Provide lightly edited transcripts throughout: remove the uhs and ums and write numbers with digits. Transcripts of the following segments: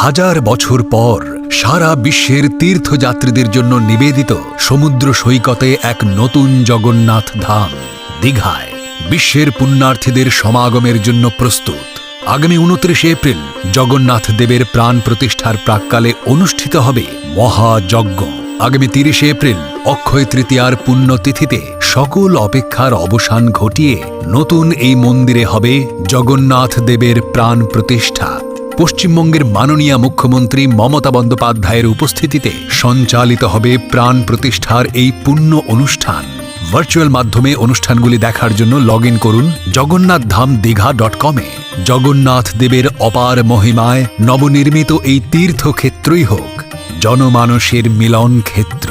হাজার বছর পর সারা বিশ্বের তীর্থযাত্রীদের জন্য নিবেদিত সমুদ্র সৈকতে এক নতুন জগন্নাথ ধাম দীঘায় বিশ্বের পুণ্যার্থীদের সমাগমের জন্য প্রস্তুত। আগামী 29 এপ্রিল জগন্নাথ দেবের প্রাণ প্রতিষ্ঠার প্রাক্কালে অনুষ্ঠিত হবে মহাযজ্ঞ। আগামী 30 এপ্রিল অক্ষয় তৃতীয়ার পুণ্যতিথিতে সকল অপেক্ষার অবসান ঘটিয়ে নতুন এই মন্দিরে হবে জগন্নাথ দেবের প্রাণ প্রতিষ্ঠা। পশ্চিমবঙ্গের মাননীয় মুখ্যমন্ত্রী মমতা বন্দ্যোপাধ্যায়ের উপস্থিতিতে সঞ্চালিত হবে প্রাণ প্রতিষ্ঠার এই পুণ্য অনুষ্ঠান। ভার্চুয়াল মাধ্যমে অনুষ্ঠানগুলি দেখার জন্য লগইন করুন jagonnathdhamdigha.com-এ। জগন্নাথ দেবের অপার মহিমায় নবনির্মিত এই তীর্থক্ষেত্রই হোক জনমানসের মিলন ক্ষেত্র।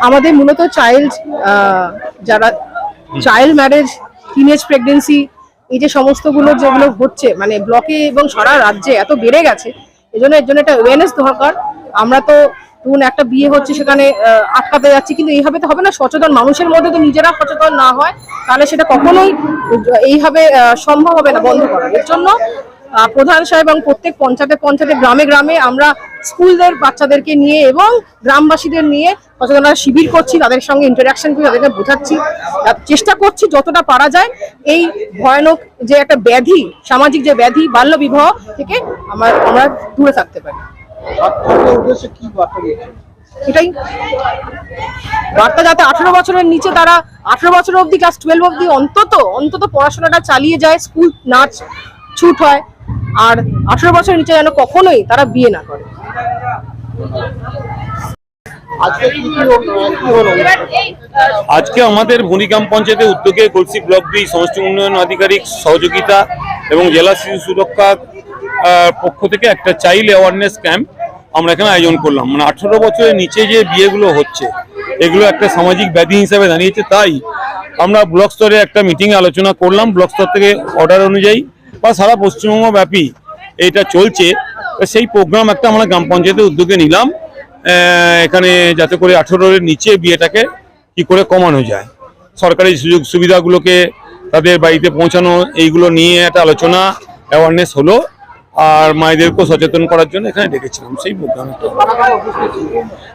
আমাদের মূলত যারা চাইল্ড ম্যারেজ, টিনেজ প্রেগনেন্সি, এই যে সমস্তগুলো যেগুলো হচ্ছে মানে ব্লকে এবং সারা রাজ্যে এত বেড়ে গেছে, এর জন্য একটা অ্যাওয়ারনেস দরকার। আমরা তো ধরুন একটা বিয়ে হচ্ছে সেখানে আটকাতে যাচ্ছি, কিন্তু এইভাবে তো হবে না। সচেতন মানুষের মধ্যে তো নিজেরা সচেতন না হয় তাহলে সেটা কখনোই এইভাবে সম্ভব হবে না বন্ধ করা। এর জন্য প্রধান সাহেব এবং প্রত্যেক পঞ্চায়েতে গ্রামে গ্রামে আমরা স্কুলদের বাচ্চাদেরকে নিয়ে এবং গ্রামবাসীদের নিয়ে সচেতনতা শিবির করছি, তাদের সঙ্গে ইন্টারাকশন করে তাদেরকে বোঝাচ্ছি, চেষ্টা করছি যতটা পারা যায় এই ভয়ানক যে একটা ব্যাধি, সামাজিক যে ব্যাধি বাল্য বিবাহ থেকে আমরা দূরে থাকতে পারি। এটাই বার্তা, যাতে 18 বছরের নিচে তারা 18 বছর অবধি ক্লাস 12 অবধি অন্তত পড়াশোনাটা চালিয়ে যায়, স্কুল নাচ ছুট হয়, আর 18 বছরের নিচে যেন কখনোই তারা বিয়ে না করে। আজকে আমাদের ভুনিগ্রাম পঞ্চায়েতের উদ্যোগে গলসি ব্লক 2 সমষ্টি উন্নয়ন আধিকারিক সহযোগিতা এবং জেলা শিশু সুরক্ষা পক্ষ থেকে একটা চাইল্ড অ্যাওয়ারনেস ক্যাম্প আমরা এখানে আয়োজন করলাম। মানে 18 বছরের নিচে যে বিয়েগুলো হচ্ছে এগুলো একটা সামাজিক ব্যাধি হিসাবে দাঁড়িয়েছে, তাই আমরা ব্লক স্তরে একটা মিটিং আলোচনা করলাম। ব্লক স্তর থেকে অর্ডার অনুযায়ী বা সারা পশ্চিমবঙ্গ ব্যাপী এটা চলছে, সেই প্রোগ্রাম একটা আমরা গ্রাম পঞ্চায়েতের উদ্যোগে নিলাম, এখানে যাতে করে 18-এর নিচে বিয়েটাকে কি করে কমানো যায়, সরকারি সুযোগ সুবিধাগুলোকে তাদের বাড়িতে পৌঁছানো, এইগুলো নিয়ে একটা আলোচনা অ্যাওয়ারনেস হলো। আর মায়েদেরকেও সচেতন করার জন্য এখানে ডেকেছিলাম সেই প্রোগ্রামে।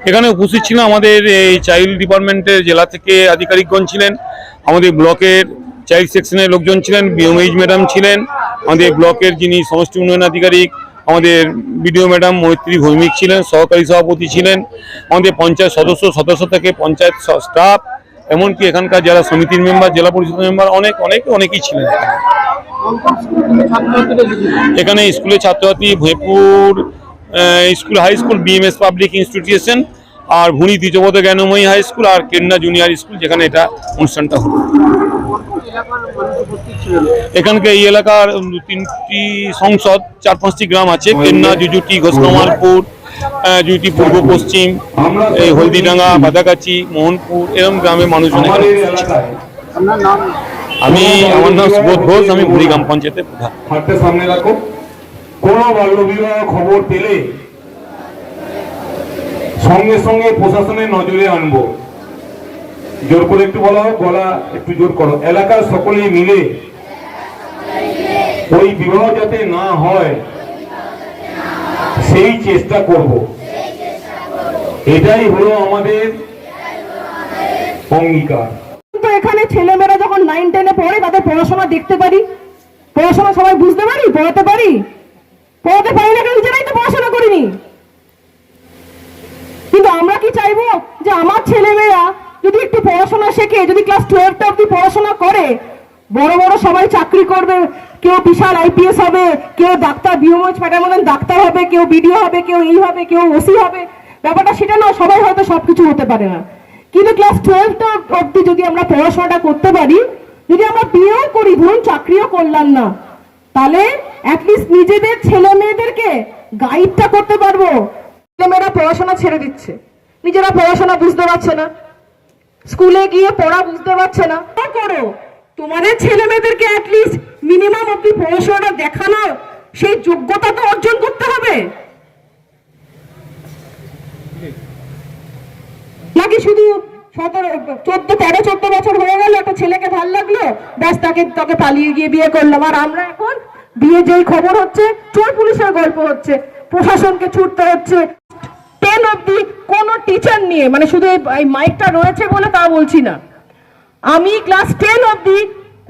এখানে উপস্থিত ছিলেন আমাদের এই চাইল্ড ডিপার্টমেন্টের জেলা থেকে আধিকারিকগণ ছিলেন, আমাদের ব্লকের চাইল্ড সেকশনের লোকজন ছিলেন, বিএমএইচ ম্যাডাম ছিলেন, আমাদের ব্লকের যিনি সমষ্টি উন্নয়ন আধিকারিক আমাদের বিডিও ম্যাডাম মৈত্রী ভৌমিক ছিলেন, সহকারী সভাপতি ছিলেন, আমাদের পঞ্চায়েত সদস্য থেকে পঞ্চায়েত স্টাফ, এমনকি এখানকার যারা সমিতির মেম্বার, জেলা পরিষদের মেম্বার অনেকেই ছিলেন। এখানে স্কুলের ছাত্রছাত্রী Bhuinpur school high school, BMS public institution, আর ভুনি দ্বিজবোধ জ্ঞানময়ী হাই স্কুল আর কেন্না জুনিয়র স্কুল, যেখানে এটা অনুষ্ঠানটা হলো। এখানকার এই এলাকার 3টি সংসদ, 4-5টি গ্রাম আছে, কেন্না, জুজুটি, ঘোষকামালপুর, জুজুটি পূর্ব পশ্চিম, এই হলদিডাঙ্গা, বাদাগাছি, মোহনপুর, এরকম গ্রামের মানুষজন। আমার নাম সুবোধ ঘোষ, আমি ভুনিগ্রাম পঞ্চায়েতের প্রধান। হাতে সামনে রাখো। কোন বাল্যবিবাহ খবর পেলে সঙ্গে সঙ্গে প্রশাসনের নজরে আনবো। জোর করে একটু বলা হোক, গলা একটু জোর করো। এলাকার সকলে মিলে ওই বিবাহ যাতে না হয় সেই চেষ্টা করব। এটাই হলো আমাদের অঙ্গীকার। এখানে ছেলেমেয়েরা যখন 9-10-এ পড়ে তাদের পড়াশোনা দেখতে পারি, পড়াশোনা সবাই বুঝতে পারি, পড়াতে পারি না, নিজেরাই তো পড়াশোনা করিনি। কিন্তু আমরা কি চাইবো যে আমার ছেলেমেয়েরা যদি একটু পড়াশোনা শেখে, যদি ক্লাস 12টা অব্দি পড়াশোনা করে, বড় বড় সবাই চাকরি করবে, কেউ বিশাল আইপিএস হবে, কেউ ডাক্তার, বিএমএইচ ম্যাডাম মতন ডাক্তার হবে, কেউ বিডিও হবে, কেউ ই হবে, কেউ ওসি হবে। ব্যাপারটা সেটা না, সবাই হয়তো সবকিছু হতে পারে না, কিন্তু ক্লাস 12টা অব্দি যদি আমরা পড়াশোনাটা করতে পারি, যদি আমরা বিয়েও করি, ধরুন চাকরিও করলাম না, তাহলে অ্যাটলিস্ট নিজেদের ছেলে মেয়েদেরকে গাইডটা করতে পারবো। ছেলেমেয়েরা পড়াশোনা ছেড়ে দিচ্ছে, নিজেরা পড়াশোনা বুঝতে পারছে না, স্কুলে গিয়ে পড়া বুঝতে পারছে না। করো তোমাদের ছেলে মেয়েদেরকে অ্যাটলিস্ট মিনিমাম অব্দি পড়াশোনাটা দেখানো, সেই যোগ্যতা তো অর্জন করতে হবে। নাকি শুধু 13-14 বছর হয়ে গেল, একটা ছেলেকে ভাল লাগলো, ব্যাস তাকে পালিয়ে গিয়ে বিয়ে করলাম। আর আমরা এখন বিয়ে যেই খবর হচ্ছে, চোর পুলিশের গল্প হচ্ছে, প্রশাসনকে ছুটতে হচ্ছে। 10 অব্দি কোনো টিচার নিয়ে, মানে শুধু এই মাইকটা রয়েছে বলে তা বলছি না, আমি ক্লাস 10 অব্দি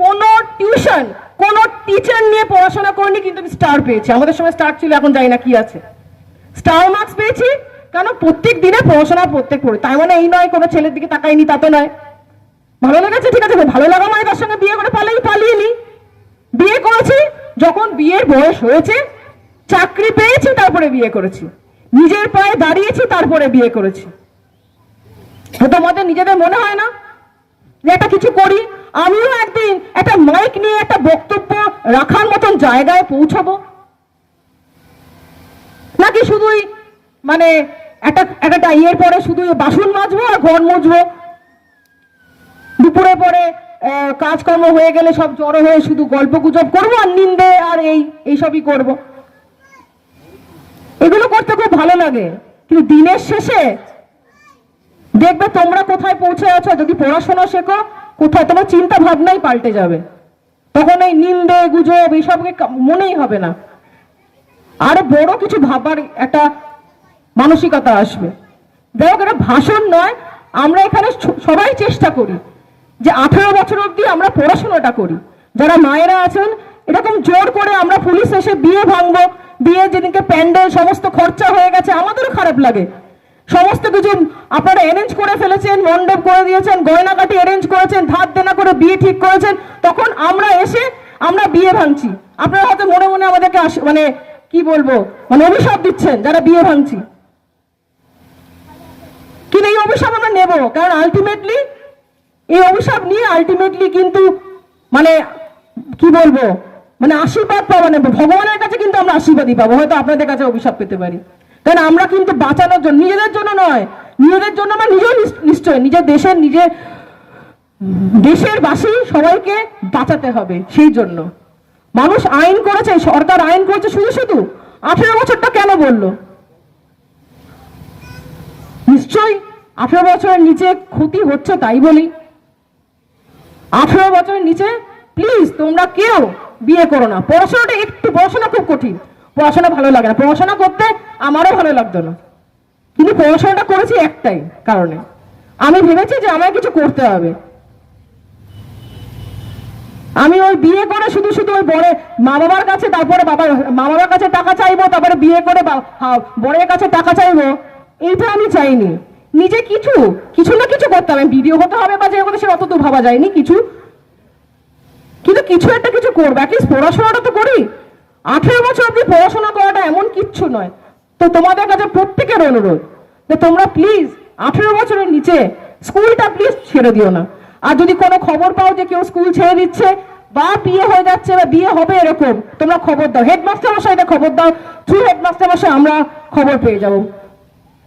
কোনো টিউশন, কোনো টিচার নিয়ে পড়াশোনা করিনি, কিন্তু আমি স্টার পেয়েছি। আমাদের সময় স্টার ছিল, এখন জানি না কি আছে। স্টার মার্কস পেয়েছি কারণ প্রত্যেক দিনে পড়াশোনা পড়ি। তাই মানে এই নয় কোনো ছেলের দিকে তাকাইনি, তা তো নয়। ভালো লেগেছে, ঠিক আছে, ভালো লাগা মানে তার সঙ্গে বিয়ে করে পালিয়ে নি। বিয়ে করেছি যখন বিয়ের বয়স হয়েছে, চাকরি পেয়েছি, তারপরে বিয়ে করেছি, নিজের পায়ে দাঁড়িয়েছি, তারপরে বিয়ে করেছি। তোমাদের নিজেদের মনে হয় না যে একটা কিছু করি? আমিও একদিন একটা মাইক নিয়ে একটা বক্তব্য রাখার মতন জায়গায় পৌঁছাবো, নাকি শুধুই মানে একটা ইয়ের পরে শুধু বাসন মাজবো আর ঘর মুছবো, দুপুরে পরে কাজকর্ম হয়ে গেলে সব জড়ো হয়ে শুধু গল্প গুজব করবো আর নিন্দে আর এইসবই করব। এগুলো করতে খুব ভালো লাগে, কিন্তু দিনের শেষে দেখবে তোমরা কোথায় পৌঁছে আছো। যদি পড়াশোনা শেখো, কোথায় তোমার চিন্তা ভাবনাই পাল্টে যাবে, তখন এই নিন্দে গুজব এইসবকে মনেই হবে না। আরে বড় কিছু ভাবার একটা মানসিকতা আসবে। দেখো, এটা ভাষণ নয়, আমরা এখানে সবাই চেষ্টা করি যে 18 বছর অবধি আমরা পড়াশোনাটা করি। যারা মায়েরা আছেন, এরকম জোর করে আমরা পুলিশ এসে বিয়ে ভাঙবো, বিয়ে যেদিনকে প্যান্ডেল সমস্ত খরচা হয়ে গেছে, আমাদেরও খারাপ লাগে। সমস্ত কিছু আপনারা অ্যারেঞ্জ করে ফেলেছেন, মণ্ডপ করে দিয়েছেন, গয়নাকাটি অ্যারেঞ্জ করেছেন, ধার দেনা করে বিয়ে ঠিক করেছেন, তখন আমরা এসে আমরা বিয়ে ভাঙছি। আপনারা হয়তো মনে মনে আমাদেরকে মানে কি বলবো, মানে অভিশাপ দিচ্ছেন যারা বিয়ে ভাঙছি, কিন্তু এই অভিশাপ আমরা নেব, কারণ আলটিমেটলি এই অভিশাপ নিয়ে কিন্তু মানে কি বলবো, মানে আশীর্বাদ পাবো না, ভগবানের কাছে কিন্তু আমরা আশীর্বাদই পাবো, হয়তো আপনাদের কাছে অভিশাপ পেতে পারি। কারণ আমরা কিন্তু বাঁচানোর জন্য, নিজেদের জন্য নয়, নিজেদের জন্য আমরা নিজেও নিশ্চয় নিজের দেশের বাসী সবাইকে বাঁচাতে হবে। সেই জন্য মানুষ আইন করেছে, সরকার আইন করেছে, শুধু 18 বছরটা কেন বললো? নিশ্চয়ই 18 বছরের নিচে ক্ষতি হচ্ছে তাই বলি। 18 বছরের নিচে প্লিজ তোমরা কেউ বিয়ে করো না। পড়াশোনা খুব কঠিন, পড়াশোনা ভালো লাগে না, পড়াশোনা করতে আমারও ভালো লাগতো না, কিন্তু পড়াশোনাটা করেছি একটাই কারণে, আমি ভেবেছি যে আমায় কিছু করতে হবে। আমি ওই বিয়ে করে শুধু ওই বড় মা বাবার কাছে, তারপরে মা বাবার কাছে টাকা চাইবো, তারপরে বিয়ে করে বড়ের কাছে টাকা চাইবো, এইটা আমি চাইনি। নিজে কিছু না কিছু করতে হবে, ভিডিও হতে হবে বা যে কথা, সে অত তো ভাবা যায়নি কিন্তু কিছু একটা কিছু করবো, অ্যাটলিস্ট পড়াশোনাটা তো করি। 18 বছর অব্দি পড়াশোনা করাটা এমন কিচ্ছু নয়। তো তোমাদের কাছে প্রত্যেকের অনুরোধ যে তোমরা প্লিজ 18 বছরের নিচে স্কুলটা প্লিজ ছেড়ে দিও না। আর যদি কোনো খবর পাও যে কেউ স্কুল ছেড়ে দিচ্ছে বা বিয়ে হয়ে যাচ্ছে বা বিয়ে হবে এরকম, তোমরা খবর দাও, হেডমাস্টার মশাইকে খবর দাও, থ্রু হেডমাস্টার মশাই আমরা খবর পেয়ে যাবো।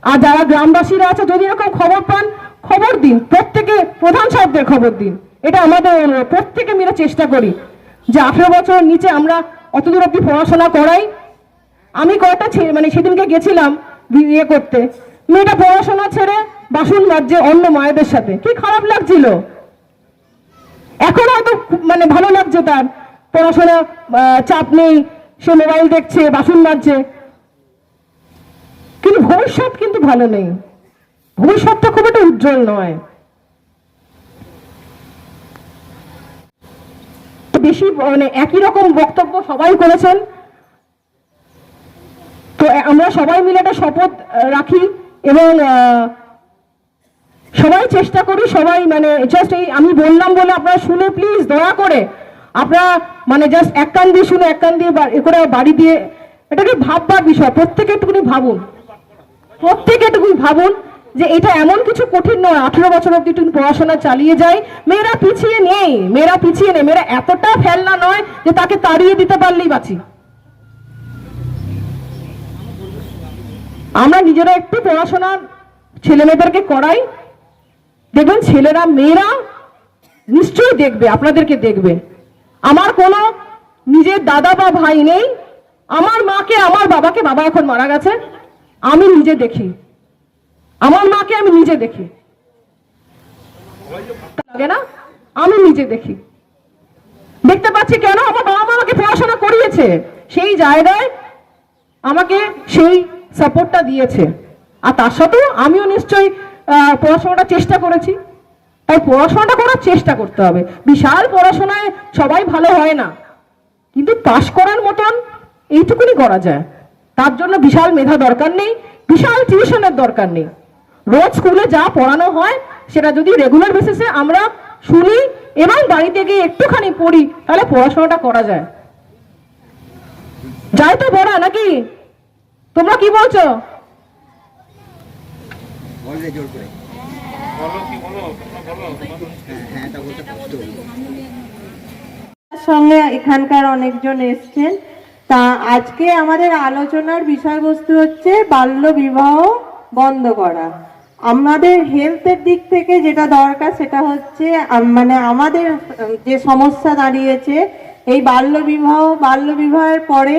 আর যারা গ্রামবাসীরা আছে, যদি এরকম খবর পান, খবর দিন, প্রত্যেকে প্রধান সাহেবদের খবর দিন। এটা আমাদের অনুরোধ, প্রত্যেকে মিলে চেষ্টা করি যে 18 বছরের নিচে আমরা অতদূর অব্দি পড়াশোনা করাই। আমি কয়েকটা মানে সেদিনকে গেছিলাম বিয়ে করতে, মেয়েটা পড়াশোনা ছেড়ে বাসন মাজছে অন্য মায়েদের সাথে, কি খারাপ লাগছিল। এখন হয়তো মানে ভালো লাগছে, তার পড়াশোনা চাপ নেই, সে মোবাইল দেখছে, বাসন মাজছে, কিন্তু ভবিষ্যৎ কিন্তু ভালো নেই, ভবিষ্যৎটা খুব একটা উজ্জ্বল নয়। বেশি মানে একই রকম বক্তব্য সবাই করেছেন, তো আমরা সবাই মিলে একটা শপথ রাখি এবং সবাই চেষ্টা করি, সবাই মানে জাস্ট এই আমি বললাম বলে আপনারা শুনে প্লিজ দয়া করে আপনারা মানে জাস্ট এক কান দিয়ে শুনে এক কান দিয়ে করে বাড়ি দিয়ে এটাকে ভাববার বিষয়। প্রত্যেকে একটুখানি ভাবুন যে এটা এমন কিছু কঠিন নয়। 18 বছর অব্দি তুমি পড়াশোনা চালিয়ে যাই, মেয়েরা পিছিয়ে নেই, মেয়েরা এতটা ফেলনা নয় যে তাকে তাড়িয়ে দিতে পারলেই বাঁচি। আমরা নিজেরা একটু পড়াশোনা ছেলে মেয়েদেরকে করাই, দেখবেন ছেলেরা মেয়েরা নিশ্চয়ই দেখবে, আপনাদেরকে দেখবে। আমার কোনো নিজের দাদা বা ভাই নেই, আমার মাকে আমার বাবাকে, বাবা এখন মারা গেছে, আমি নিজে দেখি, আমার মাকে আমি নিজে দেখি। লাগে না? আমি নিজে দেখি, দেখতে পাচ্ছি কেন আমার বাবা মা আমাকে পড়াশোনা করিয়েছে, সেই জায়গায় আমাকে সেই সাপোর্টটা দিয়েছে, আর তার সাথেও আমিও নিশ্চয়ই পড়াশোনাটা চেষ্টা করেছি। তাই পড়াশোনাটা করার চেষ্টা করতে হবে। বিশাল পড়াশোনায় সবাই ভালো হয় না, কিন্তু পাশ করার মতন এইটুকুনি করা যায়। তার জন্য বিশাল মেধা দরকার নেই, বিশাল টিউশনের দরকার নেই। রোজ স্কুলে যা পড়ানো হয় সেটা যদি রেগুলার বেসিসে আমরা শুনি এবং বাড়িতে গিয়ে একটুখানি পড়ি, তাহলে পড়াশোনাটা করা যায়। যাই তো পড়া নাকি? তোমরা কি বলছো? সঙ্গে এখানকার অনেকজন এসছেন। তা আজকে আমাদের আলোচনার বিষয়বস্তু হচ্ছে বাল্য বিবাহ বন্ধ করা। আমাদের হেলথের দিক থেকে যেটা দরকার সেটা হচ্ছে মানে আমাদের যে সমস্যা দাঁড়িয়েছে এই বাল্য বিবাহের পরে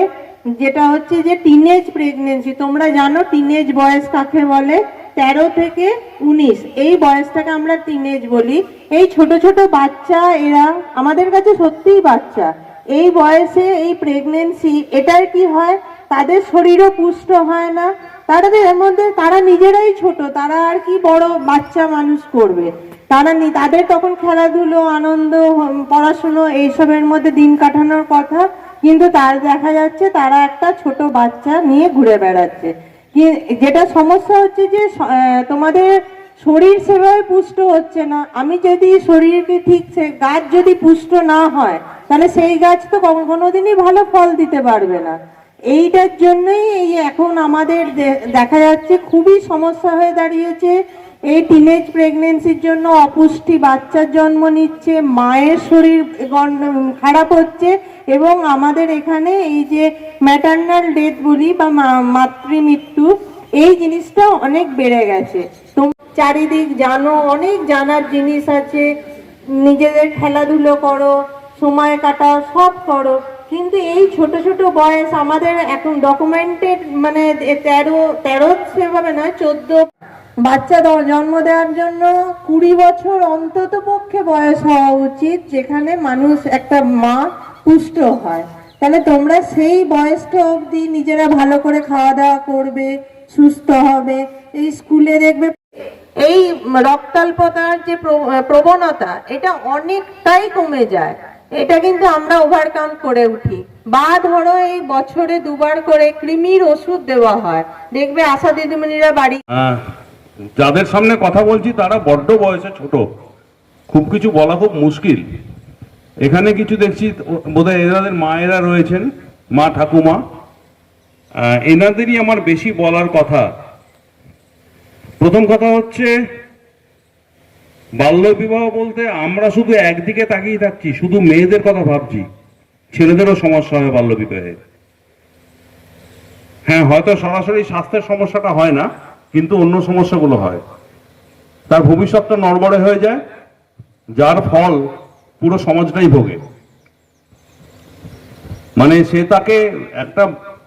যেটা হচ্ছে যে টিনেজ প্রেগনেন্সি। তোমরা জানো টিনেজ বয়স কাকে বলে? 13 থেকে 19 এই বয়সটাকে আমরা টিনেজ বলি। এই ছোট ছোট বাচ্চা, এরা আমাদের কাছে সত্যিই বাচ্চা। এই বয়সে এই প্রেগনেন্সি, এটার কি হয়, তাদের শরীরও পুষ্ট হয় না, তারা নিজেরাই ছোট, তারা আর কি বড় বাচ্চা মানুষ করবে? তাদের তখন খেলাধুলো, আনন্দ, পড়াশুনো এইসবের মধ্যে দিন কাটানোর কথা, কিন্তু তার দেখা যাচ্ছে তারা একটা ছোট বাচ্চা নিয়ে ঘুরে বেড়াচ্ছে। যেটা সমস্যা হচ্ছে যে তোমাদের শরীর সেভাবে পুষ্ট হচ্ছে না। আমি যদি শরীরকে ঠিক গাছ যদি পুষ্ট না হয় তাহলে সেই গাছ তো কোনোদিনই ভালো ফল দিতে পারবে না। এইটার জন্যই এই এখন আমাদের দেখা যাচ্ছে খুবই সমস্যা হয়ে দাঁড়িয়েছে। এই টিনেজ প্রেগনেন্সির জন্য অপুষ্টি বাচ্চার জন্ম নিচ্ছে, মায়ের শরীর খারাপ হচ্ছে, এবং আমাদের এখানে এই যে ম্যাটারনাল ডেথ বলি বা মাতৃমৃত্যু, এই জিনিসটা অনেক বেড়ে গেছে। চারিদিক জানো, অনেক জানার জিনিস আছে, নিজেদের খেলাধুলো করো, সময় কাটাও, সব করো, কিন্তু এই ছোট ছোট বয়স আমাদের এখন ডকুমেন্টেড মানে 13 সেভাবে নয় 14 বাচ্চা জন্ম দেওয়ার জন্য 20 বছর অন্তত পক্ষে বয়স হওয়া উচিত, যেখানে মানুষ একটা মা পুষ্ট হয়। তাহলে তোমরা সেই বয়সটা অবধি নিজেরা ভালো করে খাওয়া দাওয়া করবে, সুস্থ হবে। এই স্কুলে দেখবে এই রক্তাল্পতার যে প্রবণতা, এটা অনেকটাই কমে যায়। এটা কিন্তু আমরা ওভারকাম করে উঠি। বা ধরো এই বছরে 2 বার করে কৃমির ওষুধ দেওয়া হয়, দেখবে আশা দিদিমণিরা বাড়ি। যাদের সামনে কথা বলছি তারা বড্ড বয়সে ছোট, খুব কিছু বলা খুব মুশকিল। এখানে কিছু দেখছি বোধহয় এনাদের মায়েরা রয়েছেন, মা ঠাকুমা, এনাদেরই আমার বেশি বলার কথা। প্রথম কথা হচ্ছে বাল্য বিবাহ বলতে আমরা শুধু একদিকে তাকিয়ে থাকছি, শুধু মেয়েদের কথা ভাবছি, ছেলেদেরও সমস্যা হয় বাল্য বিবাহে। হ্যাঁ, হয়তো সরাসরি স্বাস্থ্যের সমস্যাটা হয় না, কিন্তু অন্য সমস্যাগুলো হয়। তার ভবিষ্যৎটা নড়বড়ে হয়ে যায়, যার ফল পুরো সমাজটাই ভোগে। মানে সে তাকে একটা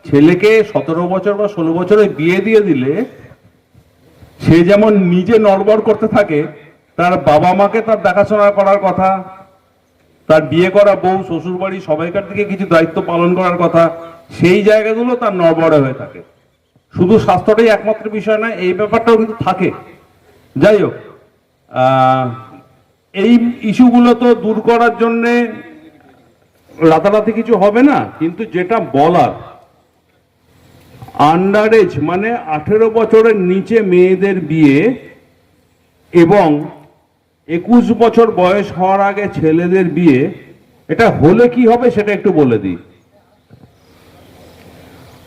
ছেলেকে 17 বছর বা 16 বছরে বিয়ে দিয়ে দিলে সে যেমন নিজে নড়বড় করতে থাকে, তার বাবা মাকে তার দেখাশোনা করার কথা, তার বিয়ে করা বউ শ্বশুর বাড়ি সবাইকার দিকে কিছু দায়িত্ব পালন করার কথা, সেই জায়গাগুলো তার নড়বড়ে হয়ে থাকে। শুধু স্বাস্থ্যটাই একমাত্র বিষয় নয়, এই ব্যাপারটাও কিন্তু থাকে। যাই হোক, এই ইস্যুগুলো তো দূর করার জন্যে রাতারাতি কিছু হবে না, কিন্তু যেটা বলার, আন্ডার এজ মানে 18 বছরের নিচে মেয়েদের বিয়ে এবং 21 বছর বয়স হওয়ার আগে ছেলেদের বিয়ে, এটা হলে কি হবে সেটা একটু বলে দিই।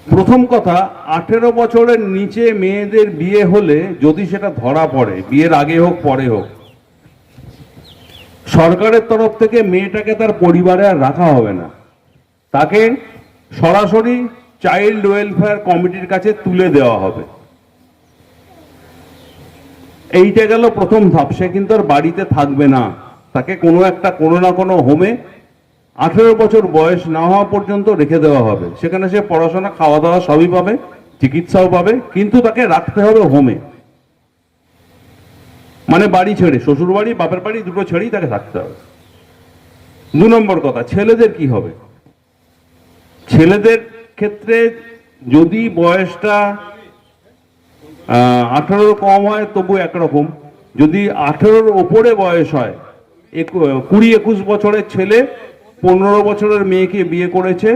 প্রথম কথা, 18 বছরের নিচে মেয়েদের বিয়ে হলে যদি সেটা ধরা পড়ে, বিয়ের আগে হোক পরে হোক, সরকারের তরফ থেকে মেয়েটাকে তার পরিবারে আর রাখা হবে না, তাকে সরাসরি চাইল্ড ওয়েলফেয়ার কমিটির কাছে তুলে দেওয়া হবে। এইটা গেল প্রথম ধাপ। সে কিন্তু আর বাড়িতে থাকবে না, তাকে কোনো না কোনো হোমে 18 বছর বয়স না হওয়া পর্যন্ত রেখে দেওয়া হবে। সেখানে সে পড়াশোনা, খাওয়া দাওয়া সবই পাবে, চিকিৎসাও পাবে, কিন্তু তাকে রাখতে হবে হোমে। মানে বাড়ি ছেড়ে, শ্বশুর বাড়ি বাপের বাড়ি দুটো ছেড়েই তাকে থাকতে হবে। 2 নম্বর কথা, ছেলেদের কি হবে? ছেলেদের ক্ষেত্রে যদি বয়সটা 18 কম হয় তবু একরকম, যদি 18-র ওপরে বয়স হয়, 20-21 বছরের ছেলে 15 বছরের মেয়েকে বিয়ে করেছে,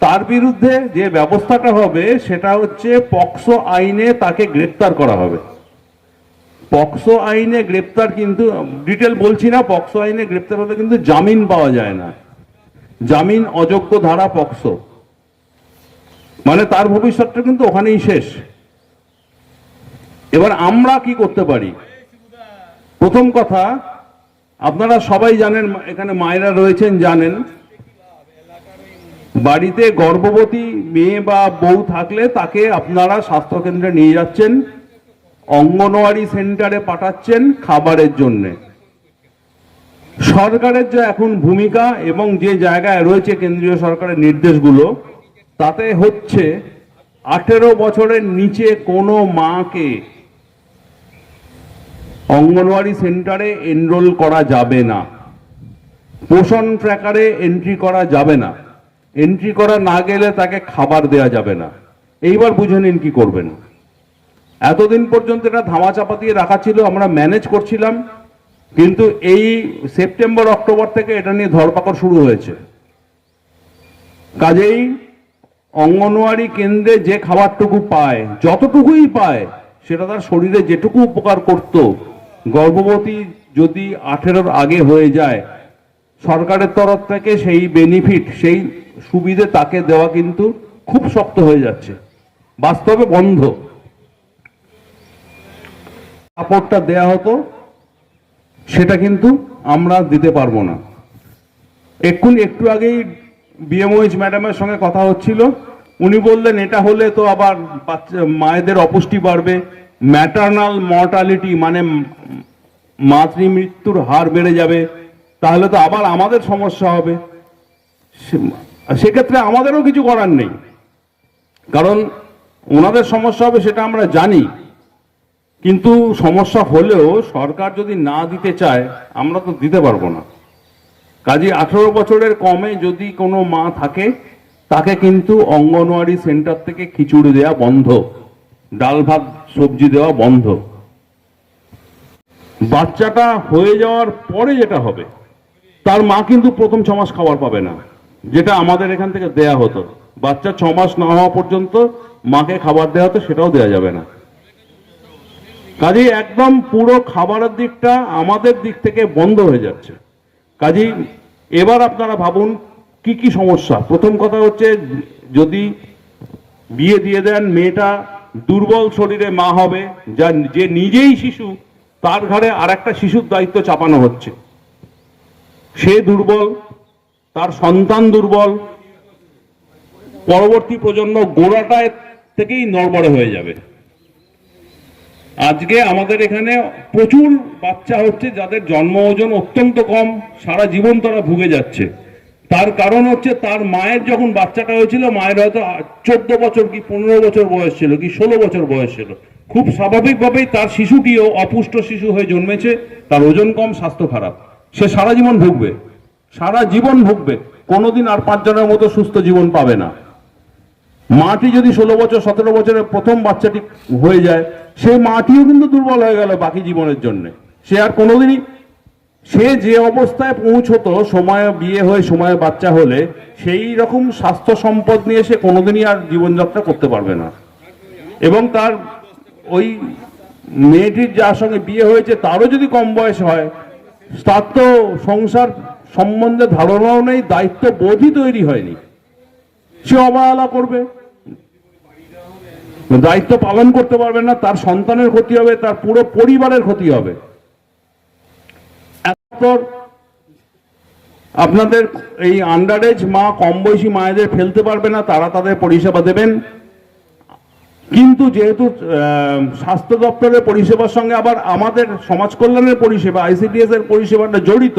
তার বিরুদ্ধে যে ব্যবস্থাটা হবে সেটা হচ্ছে পক্সো আইনে তাকে গ্রেপ্তার করা হবে। পক্সো আইনে গ্রেপ্তার, কিন্তু ডিটেল বলছি না, পক্সো আইনে গ্রেপ্তার হলে কিন্তু জামিন পাওয়া যায় না, জামিন অযোগ্য ধারা পক্সো, মানে তার ভবিষ্যৎটা কিন্তু ওখানেই শেষ। এবার আমরা কি করতে পারি? প্রথম কথা, আপনারা সবাই জানেন, এখানে মায়েরা রয়েছেন জানেন, বাড়িতে গর্ভবতী মেয়ে বা বউ থাকলে তাকে আপনারা স্বাস্থ্যকেন্দ্রে নিয়ে যাচ্ছেন, অঙ্গনওয়াড়ি সেন্টারে পাঠাচ্ছেন খাবারের জন্যে। সরকারের যে এখন ভূমিকা এবং যে জায়গায় রয়েছে কেন্দ্রীয় সরকারের নির্দেশগুলো, তাতে হচ্ছে 18 বছরের নিচে কোনো মাকে অঙ্গনওয়াড়ি সেন্টারে এনরোল করা যাবে না, পোষণ ট্র্যাকারে এন্ট্রি করা যাবে না, এন্ট্রি করা না গেলে তাকে খাবার দেওয়া যাবে না। এইবার বুঝে নিন কি করবেন। এতদিন পর্যন্ত এটা ধামাচাপা দিয়ে রাখা ছিল, আমরা ম্যানেজ করছিলাম, কিন্তু এই সেপ্টেম্বর অক্টোবর থেকে এটা নিয়ে ধরপাকড় শুরু হয়েছে। কাজেই অঙ্গনওয়াড়ি কেন্দ্রে যে খাবারটুকু পায়, যতটুকুই পায়, সেটা তার শরীরে যেটুকু উপকার করত, গর্ভবতী যদি 18-র আগে হয়ে যায়, সরকারের তরফ থেকে সেই বেনিফিট, সেই সুবিধে তাকে দেওয়া কিন্তু খুব শক্ত হয়ে যাচ্ছে, বাস্তবে বন্ধ। সাপোর্টটা দেয়া হতো, সেটা কিন্তু আমরা দিতে পারবো না। একটু আগেই বিএমওএইচ ম্যাডামের সঙ্গে কথা হচ্ছিল, উনি বললেন এটা হলে তো আবার মায়েদের অপুষ্টি বাড়বে, ম্যাটারনাল মর্টালিটি মানে মাতৃমৃত্যুর হার বেড়ে যাবে, তাহলে তো আবার আমাদের সমস্যা হবে। সেক্ষেত্রে আমাদেরও কিছু করার নেই, কারণ ওনাদের সমস্যা হবে সেটা আমরা জানি, কিন্তু সমস্যা হলেও সরকার যদি না দিতে চায় আমরা তো দিতে পারবো না। কাজে 18 বছরের কমে যদি কোনো মা থাকে, তাকে কিন্তু অঙ্গনওয়াড়ি সেন্টার থেকে খিচুড়ি দেওয়া বন্ধ, ডাল ভাত সবজি দেওয়া বন্ধ। বাচ্চাটা হয়ে যাওয়ার পরে যেটা হবে, তার মা কিন্তু প্রথম 6 মাস খাবার পাবে না, যেটা আমাদের এখান থেকে দেয়া হতো। বাচ্চা 6 মাস না হওয়া পর্যন্ত মাকে খাবার দেওয়া হতো, সেটাও দেওয়া যাবে না। কাজেই একদম পুরো খাবারের দিকটা আমাদের দিক থেকে বন্ধ হয়ে যাচ্ছে। কাজেই এবার আপনারা ভাবুন কি কি সমস্যা। প্রথম কথা হচ্ছে, যদি বিয়ে দিয়ে দেন, মেয়েটা দুর্বল শরীরে মা হবে, যে নিজেই শিশু, তার ঘাড়ে আর একটা শিশুর দায়িত্ব চাপানো হচ্ছে। সে দুর্বল, তার সন্তান দুর্বল, পরবর্তী প্রজন্ম গোড়াটায় থেকেই নড়বড়ে হয়ে যাবে। আজকে আমাদের এখানে প্রচুর বাচ্চা হচ্ছে যাদের জন্ম ওজন অত্যন্ত কম, সারা জীবন তারা ভুগে যাচ্ছে। তার কারণ হচ্ছে, তার মায়ের যখন বাচ্চাটা হয়েছিল, মায়ের হয়তো 14 বছর কি 15 বছর বয়স ছিল, কি 16 বছর বয়স ছিল। খুব স্বাভাবিকভাবেই তার শিশুটিও অপুষ্ট শিশু হয়ে জন্মেছে, তার ওজন কম, স্বাস্থ্য খারাপ, সে সারা জীবন ভুগবে, সারা জীবন ভুগবে, কোনোদিন আর 5 জনের মতো সুস্থ জীবন পাবে না। মাটি যদি 16 বছর 17 বছরের প্রথম বাচ্চাটি হয়ে যায়, সেই মাটিও কিন্তু দুর্বল হয়ে গেল বাকি জীবনের জন্য। সে আর কোনোদিনই, সে যে অবস্থায় পৌঁছতো সময়ে বিয়ে হয়ে সময়ে বাচ্চা হলে, সেই রকম স্বাস্থ্য সম্পদ নিয়ে সে কোনোদিনই আর জীবনযাত্রা করতে পারবে না। এবং তার ওই মেয়েটির যার সঙ্গে বিয়ে হয়েছে, তারও যদি কম বয়স হয়, তার তো সংসার সম্বন্ধে ধারণাও নেই, দায়িত্ব বোধই তৈরি হয়নি, সে অবহেলা করবে, দায়িত্ব পালন করতে পারবে না, তার সন্তানের ক্ষতি হবে, তার পুরো পরিবারের ক্ষতি হবে। আপনাদের এই আন্ডার এজ মা, কম বয়সী মায়েদের ফেলতে পারবে না, তারা তাদের পরিষেবা দেবেন। কিন্তু যেহেতু স্বাস্থ্য দপ্তরের পরিষেবার সঙ্গে আবার আমাদের সমাজ কল্যাণের পরিষেবা, ICDS এর পরিষেবাটা জড়িত,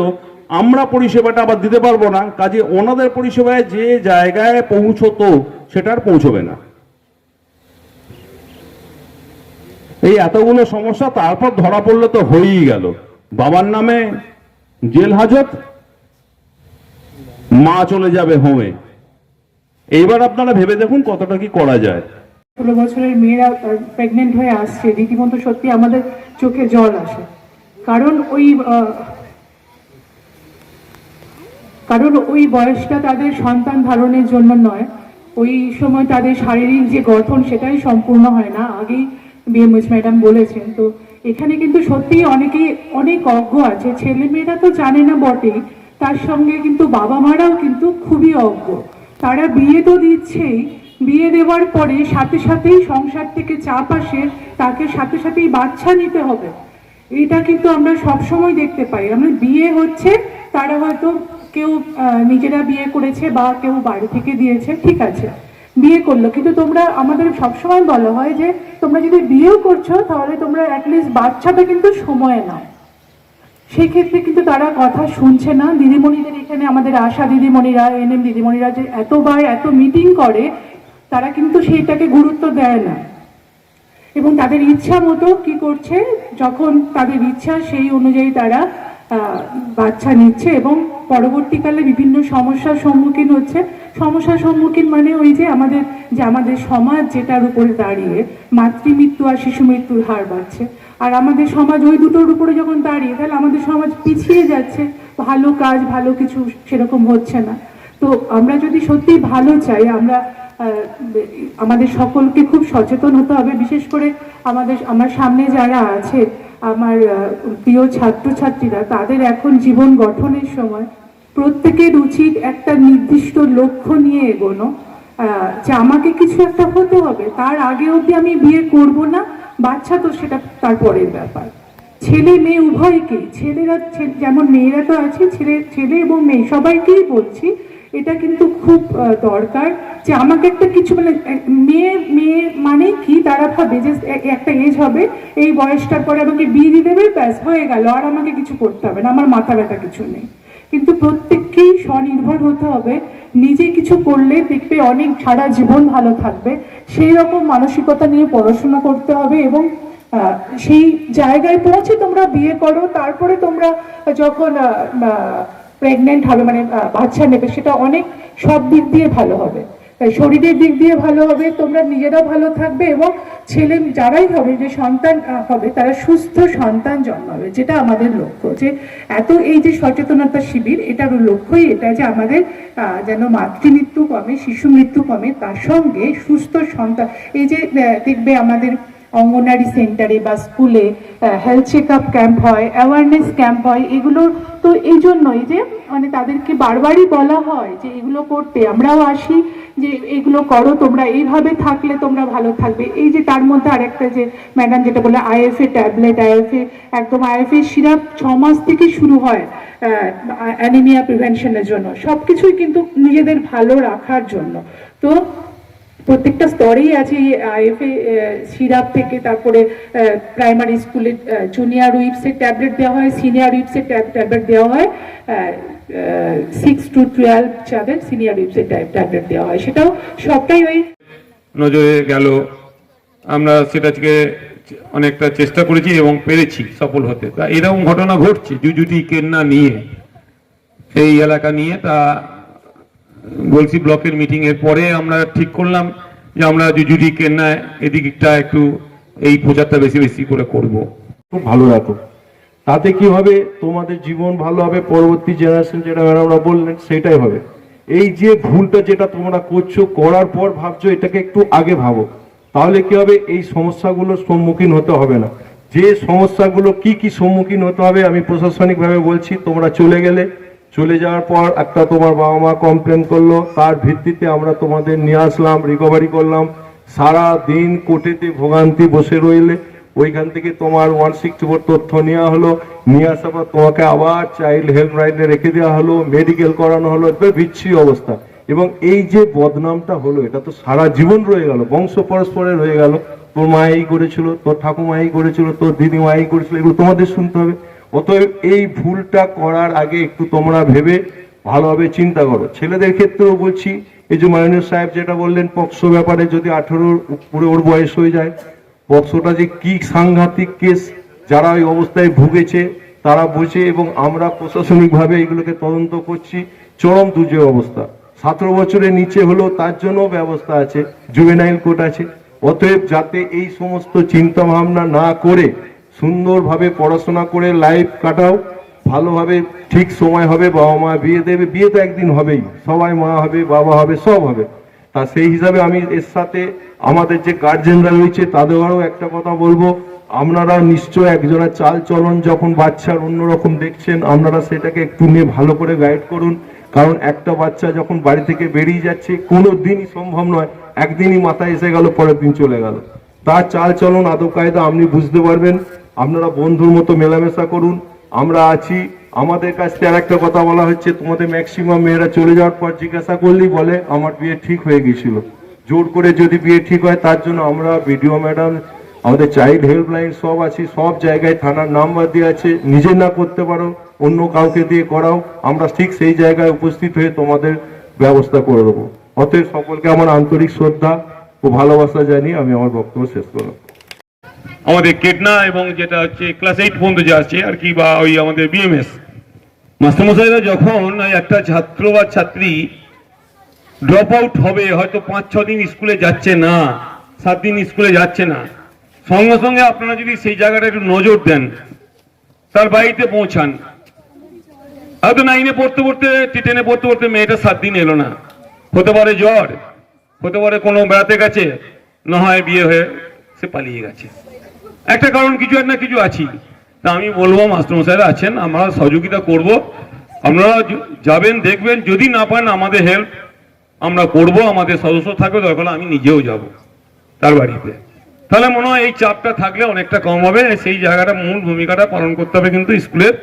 আমরা পরিষেবাটা আবার দিতে পারবো না। কাজে ওনাদের পরিষেবায় যে জায়গায় পৌঁছতো সেটা আর পৌঁছবে না। এই এতগুলো সমস্যা তারপর ধরা পড়লে তো হয়েই গেল, বাবার নামে জেল হাজত, মা চলে যাবে হোমে। এইবার আপনারা ভেবে দেখুন কতটা কি করা যায়। 16 বছরের মেয়েরা প্রেগনেন্ট হয়ে আসছে, রীতিমতো সত্যি আমাদের চোখে জল আসে। কারণ ওই বয়সটা তাদের সন্তান ধারণের জন্য নয়, ওই সময় তাদের শারীরিক যে গঠন সেটাই সম্পূর্ণ হয় না, আগেই বিএমএস ম্যাডাম বলেছেন। তো এখানে কিন্তু সত্যিই অনেক অজ্ঞ আছে, ছেলেমেয়েরা তো জানে না বটেই, তার সঙ্গে কিন্তু বাবা মারাও কিন্তু খুবই অজ্ঞ। তারা বিয়ে তো দিচ্ছেই, বিয়ে দেওয়ার পরে সাথে সাথেই সংসার থেকে চাপ আসে, তাকে সাথে সাথেই বাচ্চা নিতে হবে। এটা কিন্তু আমরা সবসময় দেখতে পাই। আমরা বিয়ে হচ্ছে, তারা হয়তো কেউ নিজেরা বিয়ে করেছে বা কেউ বাড়ি থেকে দিয়েছে, ঠিক আছে বিয়ে করলো, কিন্তু তোমরা আমাদের সবসময় বলা হয় যে তোমরা যদি বিয়েও করছো তাহলে তোমরা অ্যাটলিস্ট বাচ্চাটা কিন্তু সময় নাও। সেক্ষেত্রে কিন্তু তারা কথা শুনছে না। দিদিমণিদের এখানে আমাদের আশা দিদিমণিরা, এনএম দিদিমণিরা যে এতবার এত মিটিং করে, তারা কিন্তু সেইটাকে গুরুত্ব দেয় না এবং তাদের ইচ্ছা মতো কি করছে, যখন তাদের ইচ্ছা সেই অনুযায়ী তারা বাচ্চা নিচ্ছে এবং পরবর্তীকালে বিভিন্ন সমস্যার সম্মুখীন হচ্ছে। সমস্যার সম্মুখীন মানে ওই যে আমাদের সমাজ যেটার উপরে দাঁড়িয়ে মাতৃমৃত্যু আর শিশু মৃত্যুর হার বাড়ছে, আর আমাদের সমাজ ওই দুটোর উপরে যখন দাঁড়িয়ে, তাহলে আমাদের সমাজ পিছিয়ে যাচ্ছে, ভালো কাজ ভালো কিছু সেরকম হচ্ছে না। তো আমরা যদি সত্যি ভালো চাই, আমাদের সকলকে খুব সচেতন হতে হবে। বিশেষ করে আমার সামনে যারা আছে, আমার প্রিয় ছাত্রছাত্রীরা, তাদের এখন জীবন গঠনের সময় প্রত্যেকের উচিত একটা নির্দিষ্ট লক্ষ্য নিয়ে এগোনো, যে আমাকে কিছু একটা হতে হবে, তার আগে অবধি আমি বিয়ে করব না, বাচ্চা তো সেটা তারপরের ব্যাপার। ছেলে মেয়ে উভয়কেই, ছেলেরা যেমন মেয়েরা তো আছে, ছেলে এবং মেয়ে সবাইকেই বলছি, এটা কিন্তু খুব দরকার যে আমাকে একটা কিছু, মানে মেয়ে মানে কি, তারা ভাবে যে একটা এজ হবে, এই বয়সটার পরে আমাকে বিয়ে দিয়ে দেবে, ব্যাস হয়ে গেল, আর আমাকে কিছু করতে হবে না, আমার মাথা ব্যথা কিছু নেই। কিন্তু প্রত্যেককেই স্বনির্ভর হতে হবে, নিজে কিছু করলে দেখবে অনেক সারা জীবন ভালো থাকবে, সেই রকম মানসিকতা নিয়ে পড়াশোনা করতে হবে এবং সেই জায়গায় পৌঁছে তোমরা বিয়ে করো। তারপরে তোমরা যখন প্রেগনেন্ট হবে, মানে বাচ্চা নেবে, সেটা অনেক সব দিক দিয়ে ভালো হবে, শরীরের দিক দিয়ে ভালো হবে, তোমরা নিজেরাও ভালো থাকবে এবং ছেলে যারাই হবে, যে সন্তান হবে, তারা সুস্থ সন্তান জন্মাবে, যেটা আমাদের লক্ষ্য। যে এই যে সচেতনতা শিবির, এটার লক্ষ্যই এটা যে আমাদের যেন মাতৃমৃত্যু কমে, শিশু মৃত্যু কমে, তার সঙ্গে সুস্থ সন্তান। এই যে দেখবে আমাদের অঙ্গনারী সেন্টারে বা স্কুলে হেলথ চেক আপ ক্যাম্প হয়, অ্যাওয়ারনেস ক্যাম্প হয়, এগুলো তো এই জন্যই যে মানে তাদেরকে বারবারই বলা হয় যে এগুলো করতে। আমরাও আসি যে এগুলো করো, তোমরা এইভাবে থাকলে তোমরা ভালো থাকবে। এই যে তার মধ্যে আরেকটা যে ম্যাডাম যেটা বলে আইএফএ ট্যাবলেট, আইএফএ সিরাপ 6 মাস থেকে শুরু হয় অ্যানিমিয়া প্রিভেনশনের জন্য, সবকিছুই কিন্তু নিজেদের ভালো রাখার জন্য। তো প্রত্যেকটা স্তরেই আছে আইএফএ সিরাপ থেকে, তারপরে প্রাইমারি স্কুলে জুনিয়র উইপসের ট্যাবলেট দেওয়া হয়, সিনিয়র উইপসের ট্যাবলেট দেওয়া হয়, 6 to 12 যাদের সিনিয়র উইপসের ট্যাবলেট দেওয়া হয়, সেটাও সবটাই ওই নজরে গেল। আমরা সেটাকে অনেকটা চেষ্টা করেছি এবং পেরেছি সফল হতে। তা এরকম ঘটনা ঘটছে জুজুটি কেন্না নিয়ে, এই এলাকা নিয়ে। তা গলসি ব্লকের মিটিং এর পরে আমরা ঠিক করলাম যে আমরা জুজুটি কেন্না এদিকটা একটু এই প্রচারটা বেশি বেশি করে করব। খুব ভালো রাখো, তাতে কি হবে, তোমাদের জীবন ভালো হবে, পরবর্তী জেনারেশন যেটা ম্যাডামরা বললেন সেটাই হবে। এই যে ভুলটা যেটা তোমরা করছো, করার পর ভাবছো, এটাকে একটু আগে ভাবো, তাহলে কি হবে, এই সমস্যাগুলোর সম্মুখীন হতে হবে না। যে সমস্যাগুলো কি সম্মুখীন হতে হবে আমি প্রশাসনিকভাবে বলছি। তোমরা চলে যাওয়ার পর একটা তোমার বাবা মা কমপ্লেন করলো, তার ভিত্তিতে আমরা তোমাদের নিয়ে আসলাম, রিকভারি করলাম, সারা দিন কোর্টেতে ভোগান্তি বসে রইলে, ওইখান থেকে তোমার 164 তথ্য নেওয়া হলো, নিয়ে আসার পর তোমাকে আবার চাইল্ড হেল্পলাইনে রেখে দেওয়া হলো, মেডিকেল করানো হলো, বিচ্ছিরি অবস্থা। এবং এই যে বদনামটা হলো, এটা তো সারা জীবন রয়ে গেল, বংশ পরস্পরে রয়ে গেল। তোর মা এই করেছিল, তোর ঠাকুমা এই করেছিল, তোর দিদিমা এই করেছিল, এগুলো তোমাদের শুনতে হবে। অতএব এই ভুলটা করার আগে একটু তোমরা ভেবে ভালোভাবে চিন্তা করো। ছেলেদের ক্ষেত্রেও বলছি, এই যে মাননীয় সাহেব যেটা বললেন পক্সো ব্যাপারে, যদি 18 উপরে ওর বয়স হয়ে যায়, পক্সোটা যে কি সাংঘাতিক কেস, যারা ওই অবস্থায় ভুগেছে তারা বোঝে, এবং আমরা প্রশাসনিকভাবে এগুলোকে তদন্ত করছি। চরম দুর্যোগ অবস্থা, 17 বছরের নিচে হলো তার জন্য ব্যবস্থা আছে, জুভেনাইল কোর্ট আছে। অতএব যাতে এই সমস্ত চিন্তা ভাবনা না করে সুন্দরভাবে পড়াশোনা করে লাইফ কাটাও, ভালোভাবে ঠিক সময় হবে, বাবা মা বিয়ে দেবে, বিয়ে তো একদিন হবেই, সবাই মা হবে, বাবা হবে, সব হবে। তা সেই হিসাবে আমি এর সাথে আমাদের যে গার্জেনরা রয়েছে তাদেরও একটা কথা বলবো, আপনারা নিশ্চয় একজনের চাল চলন যখন বাচ্চার অন্যরকম দেখছেন, আপনারা সেটাকে একটু নিয়ে ভালো করে গাইড করুন। কারণ একটা বাচ্চা যখন বাড়ি থেকে বেরিয়ে যাচ্ছে, কোনো দিনই সম্ভব নয় একদিনই মাথায় এসে গেল পরের দিন চলে গেল। তার চাল চলন আদব কায়দা আপনি বুঝতে পারবেন। আপনারা বন্ধুর মতো মেলামেশা করুন, আমরা আছি। আমাদের কাছ থেকে আর একটা কথা বলা হচ্ছে, তোমাদের ম্যাক্সিমাম মেয়েরা চলে যাওয়ার পর জিজ্ঞাসা করলেই বলে আমার বিয়ে ঠিক হয়ে গিয়েছিল। জোর করে যদি বিয়ে ঠিক হয়, তার জন্য আমরা বিডিও ম্যাডাম, আমাদের চাইল্ড হেল্পলাইন সব আছে, সব জায়গায় থানার নাম্বার দিয়ে আছে। নিজে না করতে পারো অন্য কাউকে দিয়ে করাও, আমরা ঠিক সেই জায়গায় উপস্থিত হয়ে তোমাদের ব্যবস্থা করে দেবো। অতএব সকলকে আমার আন্তরিক শ্রদ্ধা ও ভালোবাসা জানিয়ে আমি আমার বক্তব্য শেষ করলাম। আমাদের কেটনা এবং যেটা হচ্ছে ক্লাস 8 পর্যন্ত যে আছে আর কি, বা ওই আমাদের বিএমএস মাস্টারমশাইরা যখন ওই একটা ছাত্র বা ছাত্রী ড্রপ আউট হবে, হয়তো 5-6 দিন স্কুলে যাচ্ছে না, 7 দিন স্কুলে যাচ্ছে না, সঙ্গে সঙ্গে আপনারা যদি সেই জায়গাটা একটু নজর দেন, তার বাড়িতে পৌঁছান। হয়তো 9-এ পড়তে পড়তে 10-এ পড়তে পড়তে মেয়েটা 7 দিন এলো না, হতে পারে জ্বর, হতে পারে কোনো বেড়াতে গেছে, না হয় বিয়ে হয়ে সে পালিয়ে গেছে, একটা কারণ কিছু আর না কিছু আছি। তা আমি বলবো মাস্টারমশাইরা আছেন, আমরা সহযোগিতা করব, আপনারা যাবেন দেখবেন, যদি না পান আমাদের হেল্প আমরা করব, আমাদের সদস্য থাকবে, দরকার হলে আমি নিজেও যাব তার বাড়িতে। তাহলে মনে হয় এই চাপটা থাকলে অনেকটা কম হবে। সেই জায়গাটা মূল ভূমিকাটা পালন করতে হবে কিন্তু স্কুলের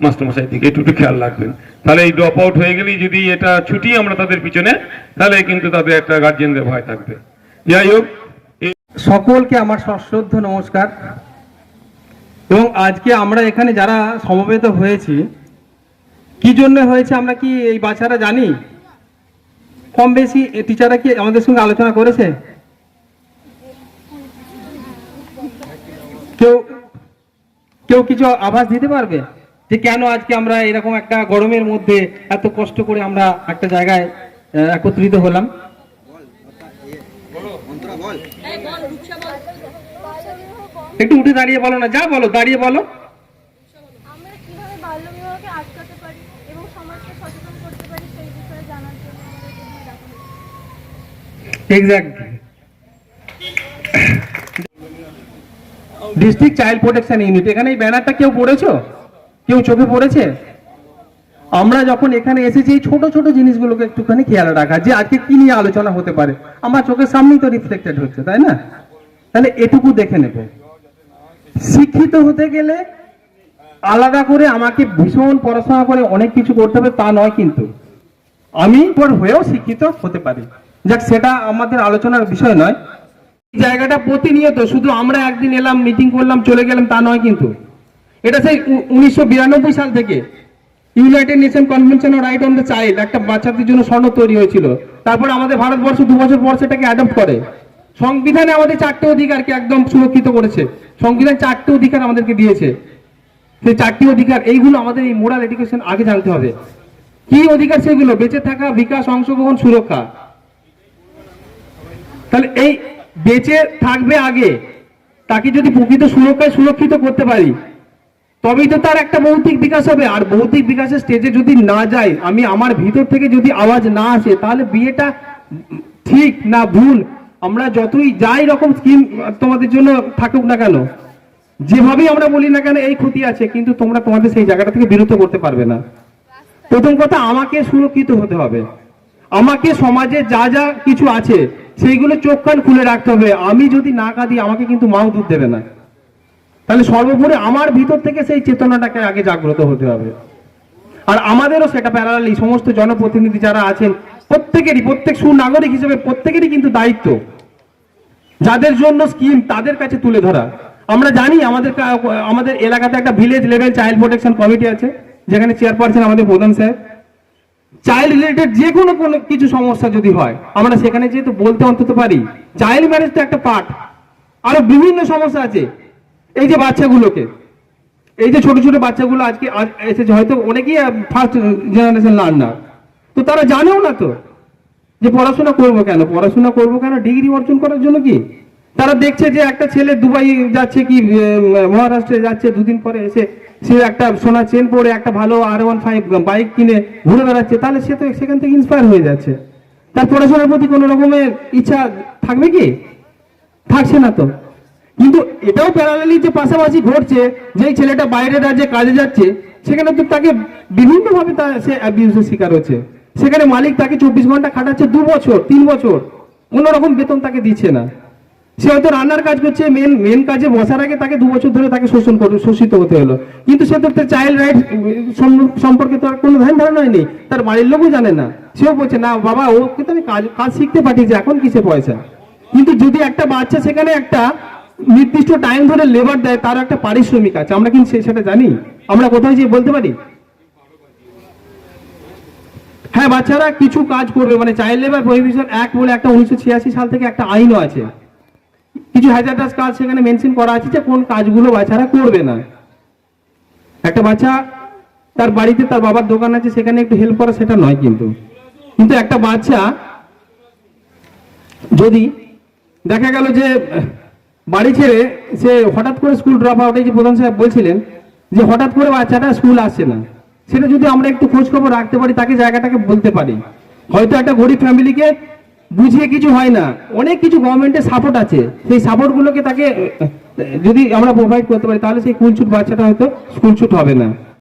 মাস্টারমশাই দিকে একটু খেয়াল রাখবেন। তাহলে এই ড্রপ আউট হয়ে গেলেই যদি এটা ছুটি আমরা তাদের পিছনে, তাহলে কিন্তু তাদের একটা গার্জেনদের ভয় থাকবে। যাই হোক, সকলকে আমার সশ্রদ্ধ নমস্কার। এবং আজকে আমরা এখানে যারা সমবেত হয়েছি, কি জন্য হয়েছে আমরা কি এই বাচ্চারা জানি? কম বেশি টিচাররা কি আমাদের সঙ্গে আলোচনা করেছে? কেউ কেউ কিছু আভাস দিতে পারবে যে কেন আজকে আমরা এরকম একটা গরমের মধ্যে এত কষ্ট করে আমরা একটা জায়গায় একত্রিত হলাম? একটু উঠে দাঁড়িয়ে বলো না, যা বলো দাঁড়িয়ে বলো। আমরা কিভাবে বাল্যবিবাহকে আটকাতে পারি এবং সমাজকে সচেতন করতে পারি সেই বিষয়ে জানার জন্য আমাদের এখানে ডাকা হয়েছে। Exactly. District child protection unit, এখানে এই ব্যানারটা কেউ পড়েছো? কেউ চোখে পড়েছে? আমরা যখন এখানে এসেছি এই ছোট ছোট জিনিসগুলোকে একটুখানি খেয়াল রাখা, যে আজকে কি নিয়ে আলোচনা হতে পারে, আমার চোখের সামনেই তো রিফ্লেক্টেড হচ্ছে, তাই না? তাহলে এটুকু দেখে নেব। শিক্ষিত হতে গেলে আলাদা করে আমাকে ভীষণ পড়াশোনা করে অনেক কিছু করতে হবে তা নয়, কিন্তু আমি পর হয়েও শিক্ষিত হতে পারি। যাক, সেটা আমাদের আলোচনার বিষয় নয়। এই জায়গাটা প্রতিনিয়ত, শুধু আমরা একদিন এলাম মিটিং করলাম চলে গেলাম তা নয়, কিন্তু এটা সেই 1992 সাল থেকে United nation convention on right on the child, একটা বাচ্চাদের জন্য সনদ তৈরি হয়েছিল। তারপরে আমাদের ভারতবর্ষ 2 বছর পর সেটাকে অ্যাডপ্ট করে। সংবিধানে আমাদের 4টে অধিকারকে একদম সুরক্ষিত করেছে। সংবিধান 4টে অধিকার আমাদেরকে দিয়েছে। সেই 4টি অধিকার, এইগুলো আমাদের এই মোরাল এডুকেশন আগে জানতে হবে। কি অধিকার সেগুলো? বেঁচে থাকা, বিকাশ, অংশগ্রহণ, সুরক্ষা। তাহলে এই বেঁচে থাকবে আগে, তাকে যদি প্রকৃত সুরক্ষায় সুরক্ষিত করতে পারি, তবেই তো তার একটা ভৌতিক বিকাশ হবে। আর ভৌতিক বিকাশের স্টেজে যদি না যায়, আমি আমার ভিতর থেকে যদি আওয়াজ না আসে, তাহলে বিয়েটা ঠিক না ভুল, আমরা যতই যাই রকম স্কিম তোমাদের জন্য থাকুক না কেন, যেভাবেই আমরা বলি না কেন এই ক্ষতি আছে, কিন্তু তোমরা তোমাদের সেই জায়গাটা থেকে বিরত করতে পারবে না। প্রথম কথা, আমাকে সুরক্ষিত হতে হবে। আমাকে সমাজে যা যা কিছু আছে সেইগুলো চোখ কান খুলে রাখতে হবে। আমি যদি না কাঁদি, আমাকে কিন্তু মাও দুধ দেবে না। তাহলে সর্বোপরি আমার ভিতর থেকে সেই চেতনাটাকে আগে জাগ্রত হতে হবে। আর আমাদেরও সেটা প্যারালালি সমস্ত জনপ্রতিনিধি যারা আছেন প্রত্যেকেরই, প্রত্যেক সুনাগরিক হিসেবে প্রত্যেকেরই কিন্তু দায়িত্ব যাদের জন্য স্কিম তাদের কাছে তুলে ধরা। আমরা জানি আমাদের এলাকাতে একটা village level child protection committee আছে, যেখানে চেয়ারপারসন আমাদের প্রধান সাহেব। চাইল্ড রিলেটেড যে কোনো কিছু সমস্যা যদি হয়, আমরা সেখানে যেহেতু বলতে অন্তত পারি। চাইল্ড ম্যারেজ তো একটা পার্ট, আরো বিভিন্ন সমস্যা আছে। এই যে বাচ্চাগুলোকে, এই যে ছোট ছোট বাচ্চাগুলো আজকে এসেছে, হয়তো অনেকেই ফার্স্ট জেনারেশন লার্নার, তো তারা জানেও না তো যে পড়াশোনা করবো কেন, ডিগ্রি অর্জন করার জন্য কি। তারা দেখছে যে একটা ছেলে দুবাই যাচ্ছে কি মহারাষ্ট্রে যাচ্ছে, দুদিন পরে এসে সে একটা সোনা চেন পরে একটা ভালো R15 বাইক কিনে ঘুরে বেড়াচ্ছে, তাহলে সে তো সেখান থেকে ইন্সপায়ার হয়ে যাচ্ছে। তার পড়াশোনার প্রতি কোনো রকমের ইচ্ছা থাকবে কি? থাকছে না তো। কিন্তু এটাও প্যারালালি যে পাশাপাশি ঘটছে, যে ছেলেটা বাইরের রাজ্যে কাজে যাচ্ছে, সেখানে তো তাকে বিভিন্নভাবে সে অ্যাবিউজের শিকার হচ্ছে। সেখানে মালিক তাকে 24 ঘন্টা খাটাচ্ছে 2 বছর 3 বছর, কোনোরকম বেতন তাকে দিচ্ছে না। সে হয়তো রান্নার কাজ করছে, মেন কাজে বসার আগে তাকে 2 বছর ধরে তাকে শোষিত হতে হলো। কিন্তু সে তো চাইল্ড রাইট সম্পর্কে তো আর কোনো ধ্যান ধারণাই নেই, তার বাড়ির লোকও জানে না। সেও বলছে না বাবা, ওকে তো আমি কাজ শিখতে পাঠিয়েছি, এখন কিসে পয়সা। কিন্তু যদি একটা বাচ্চা সেখানে একটা নির্দিষ্ট টাইম ধরে লেবার দেয়, তার একটা পারিশ্রমিক আছে, আমরা কিন্তু সেটা জানি? আমরা কোথায় যেয়ে বলতে পারি? হ্যাঁ, বাচ্চারা কিছু কাজ করবে, মানে চাইল্ড লেবার প্রহিবিশন অ্যাক্ট বলে একটা 1986 সাল থেকে একটা আইনও আছে। কিছু হ্যাজার্ডাস কাজ সেখানে মেনশন করা আছে যে কোন কাজগুলো বাচ্চারা করবে না। একটা বাচ্চা তার বাড়িতে তার বাবার দোকান আছে, সেখানে একটু হেল্প করা সেটা নয়। কিন্তু একটা বাচ্চা যদি দেখা গেল যে বাড়ি ছেড়ে সে হঠাৎ করে স্কুল ড্রপ আউট, এই যে প্রধান সাহেব বলছিলেন যে হঠাৎ করে বাচ্চাটা স্কুল আসছে না, সেটা যদি আমরা একটু খোঁজ খবর রাখতে পারি, তাকে জায়গাটাকে বলতে পারি, হয়তো একটা গরিব ফ্যামিলিকে বুঝিয়ে কিছু হয় না, অনেক কিছু গভর্নমেন্টের সাপোর্ট আছে, সেই সাপোর্টগুলোকে তাকে যদি আমরা প্রোভাইড করতে পারি, তাহলে সেই স্কুল ছুট বাচ্চাটা হয়তো স্কুল ছুট হবে না।